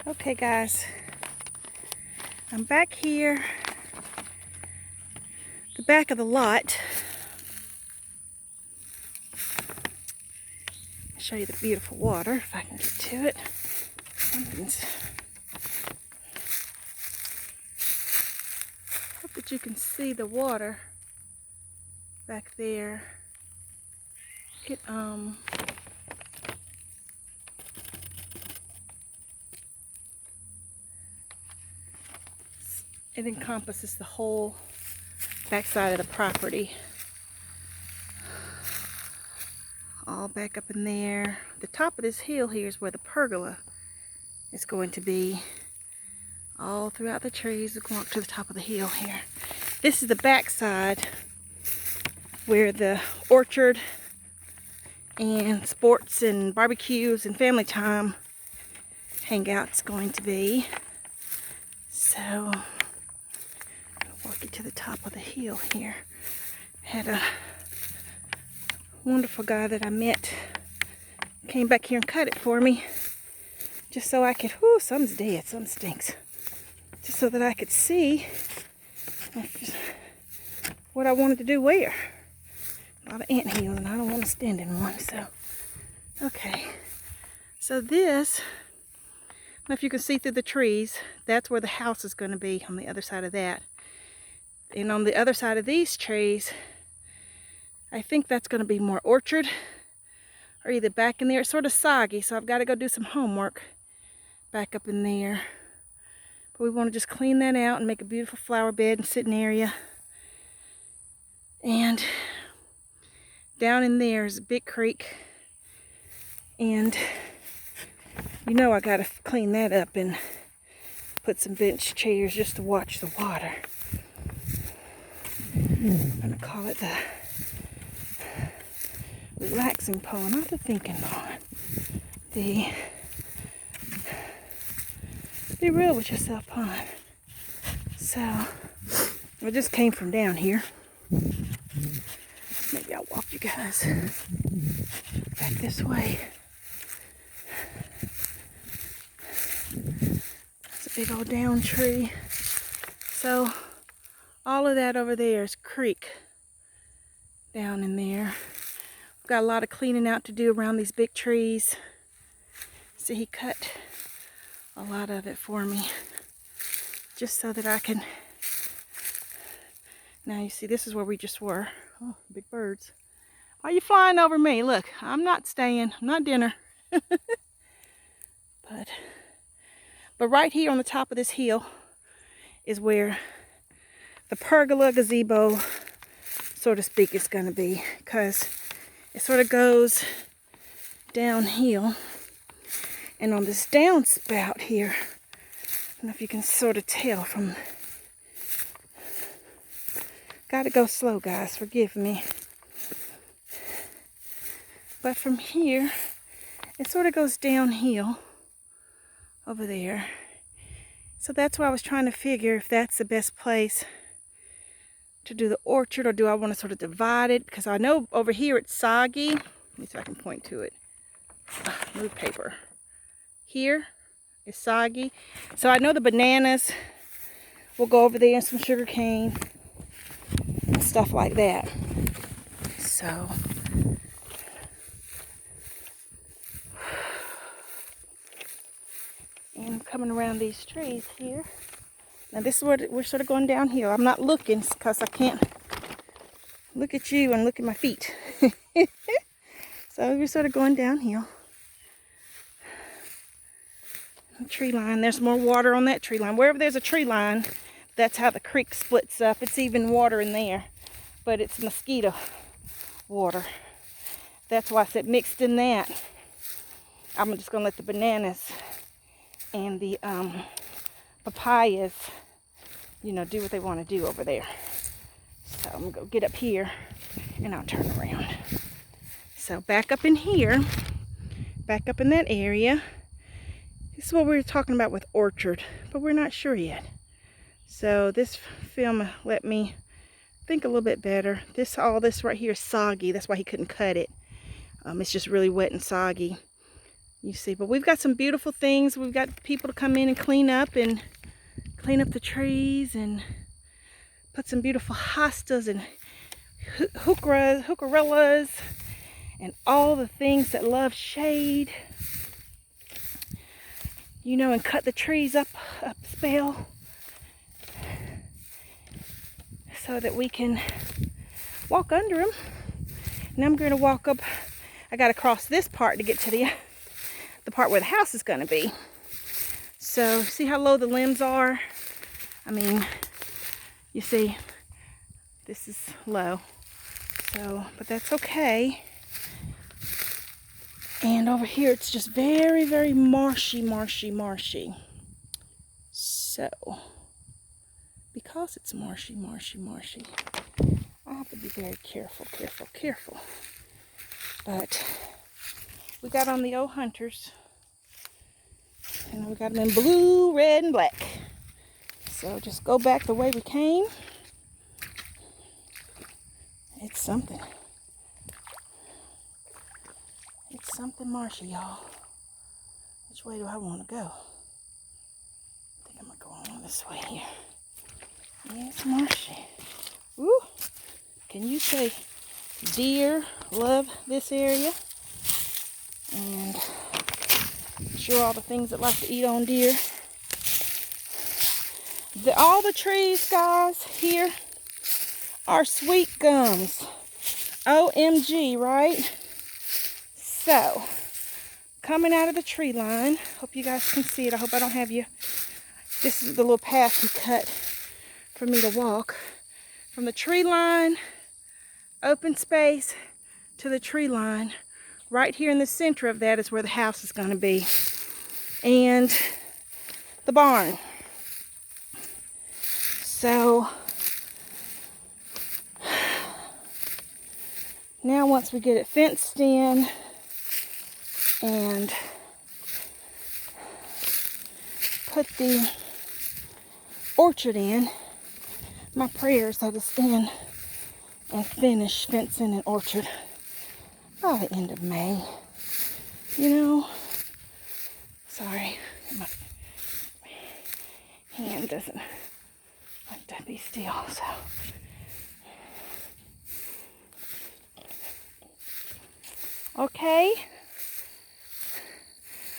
Okay guys, I'm back here, the back of the lot. I'll show you the beautiful water if I can get to it. Hope that you can see the water back there. It encompasses the whole backside of the property. All back up in there. The top of this hill here is where the pergola is going to be. All throughout the trees, we're going up to the top of the hill here. This is the backside where the orchard and sports and barbecues and family time hangout's going to be. So I'll walk you to the top of the hill here. Had a wonderful guy that I met came back here and cut it for me, just so I could, whoo, some's dead, some stinks, just so that I could see what I wanted to do where. A lot of anthill and I don't want to stand in one. So okay, so this, I don't know if you can see through the trees, that's where the house is going to be, on the other side of that. And on the other side of these trees, I think that's going to be more orchard, or either back in there. It's sort of soggy, so I've got to go do some homework back up in there. But we want to just clean that out and make a beautiful flower bed and sitting area. And down in there is a big creek, and you know I got to clean that up and put some bench chairs just to watch the water. I'm going to call it the relaxing pond, not the thinking pond. The be real with yourself pond. So I just came from down here. Maybe I'll walk you guys back this way. It's a big old down tree. So all of that over there is creek down in there. We've got a lot of cleaning out to do around these big trees. See, he cut a lot of it for me just so that I can. Now you see, this is where we just were. Oh, big birds. Why are you flying over me? Look, I'm not staying. I'm not dinner. But right here on the top of this hill is where the pergola gazebo, so to speak, is going to be, because it sort of goes downhill. And on this downspout here, I don't know if you can sort of tell from. Gotta go slow, guys, forgive me. But from here, it sort of goes downhill over there. So that's why I was trying to figure if that's the best place to do the orchard, or do I want to sort of divide it? Because I know over here it's soggy. Let me see if I can point to it. Move paper. Here is soggy. So I know the bananas will go over there, and some sugar cane and stuff like that. So and I'm coming around these trees here. Now this is where we're sort of going downhill. I'm not looking because I can't look at you and look at my feet. So we're sort of going downhill. The tree line, there's more water on that tree line. Wherever there's a tree line, that's how the creek splits up. It's even water in there, but it's mosquito water. That's why I said mixed in that. I'm just going to let the bananas and the papayas, you know, do what they want to do over there. So I'm going to go get up here and I'll turn around. So back up in here, back up in that area. This is what we were talking about with orchard, but we're not sure yet. So this film let me think a little bit better. All this right here is soggy. That's why he couldn't cut it. It's just really wet and soggy. You see, but we've got some beautiful things. We've got people to come in and clean up the trees and put some beautiful hostas and hookarellas and all the things that love shade. You know, and cut the trees up a spell so that we can walk under them. And I'm going to walk up. I got to cross this part to get to the part where the house is going to be. So see how low the limbs are? I mean, you see, this is low. So, but that's okay. And over here, it's just very, very marshy. So, because it's marshy, I have to be very careful. But we got on the old hunters. And we got them in blue, red, and black. So just go back the way we came. It's something. It's something marshy, y'all. Which way do I want to go? I think I'm going to go on this way here. Yeah, it's marshy. Woo! Can you say deer love this area? And I'm sure all the things that like to eat on deer. All the trees, guys, here are sweet gums. OMG, right? So, coming out of the tree line, hope you guys can see it. I hope I don't have you. This is the little path he cut for me to walk. From the tree line, open space, to the tree line. Right here in the center of that is where the house is going to be. And the barn. So, now once we get it fenced in and put the orchard in, my prayer is that it's in and finished fencing an orchard by the end of May. You know, sorry, my hand doesn't like to be still, so. Okay,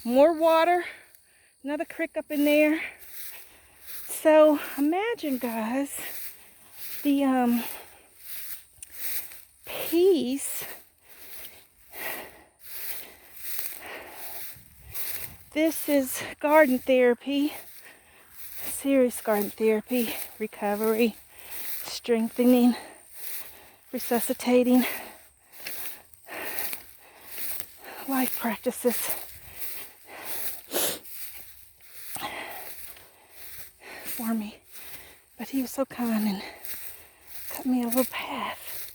more water, another creek up in there. So imagine, guys, the peace. This is garden therapy, serious garden therapy, recovery, strengthening, resuscitating, life practices. For me. But he was so kind and cut me a little path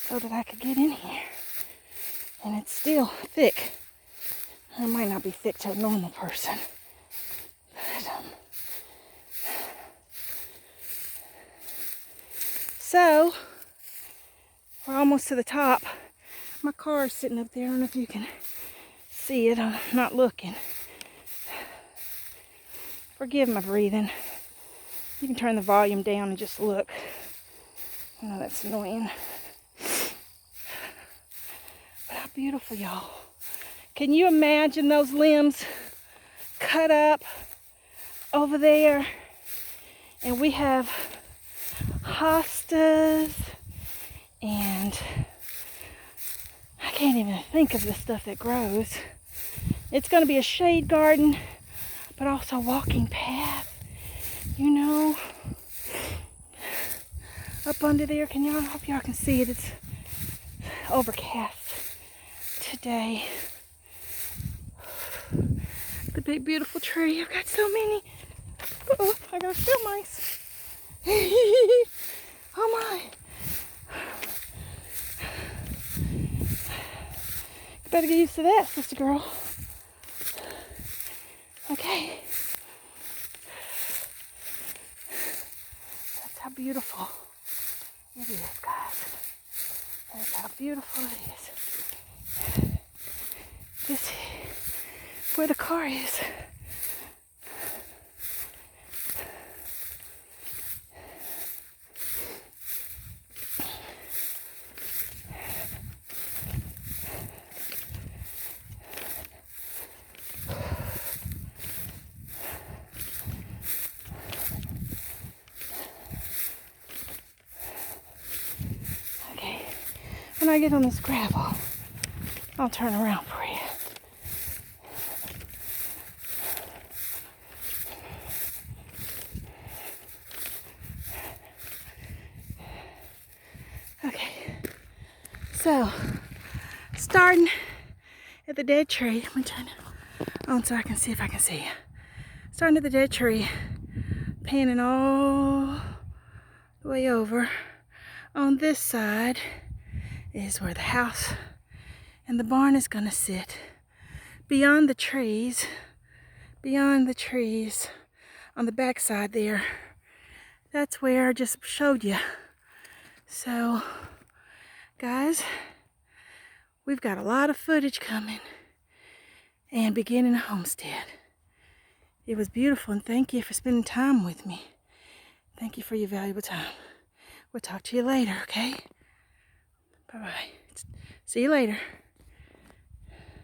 so that I could get in here. And it's still thick. It might not be thick to a normal person. But, so, we're almost to the top. My car is sitting up there. I don't know if you can see it. I'm not looking. Forgive my breathing. You can turn the volume down and just look. I know that's annoying. But how beautiful, y'all. Can you imagine those limbs cut up over there? And we have hostas and I can't even think of the stuff that grows. It's going to be a shade garden, but also a walking path, you know, up under there. Can y'all, I hope y'all can see it. It's overcast today. The big beautiful tree. I've got so many. Oh, I got field mice. Oh my. You better get used to that, sister girl. Okay. That's how beautiful it is, guys. That's how beautiful it is. this where the car is. Okay, when I get on this gravel, I'll turn around for you. Okay, so starting at the dead tree. I'm gonna turn it on so I can see if I can see you. Starting at the dead tree, panning all the way over. On this side is where the house and the barn is gonna sit. Beyond the trees, on the back side there, that's where I just showed you. So, guys, we've got a lot of footage coming and beginning a homestead. It was beautiful, and thank you for spending time with me. Thank you for your valuable time. We'll talk to you later, okay? Bye-bye. See you later.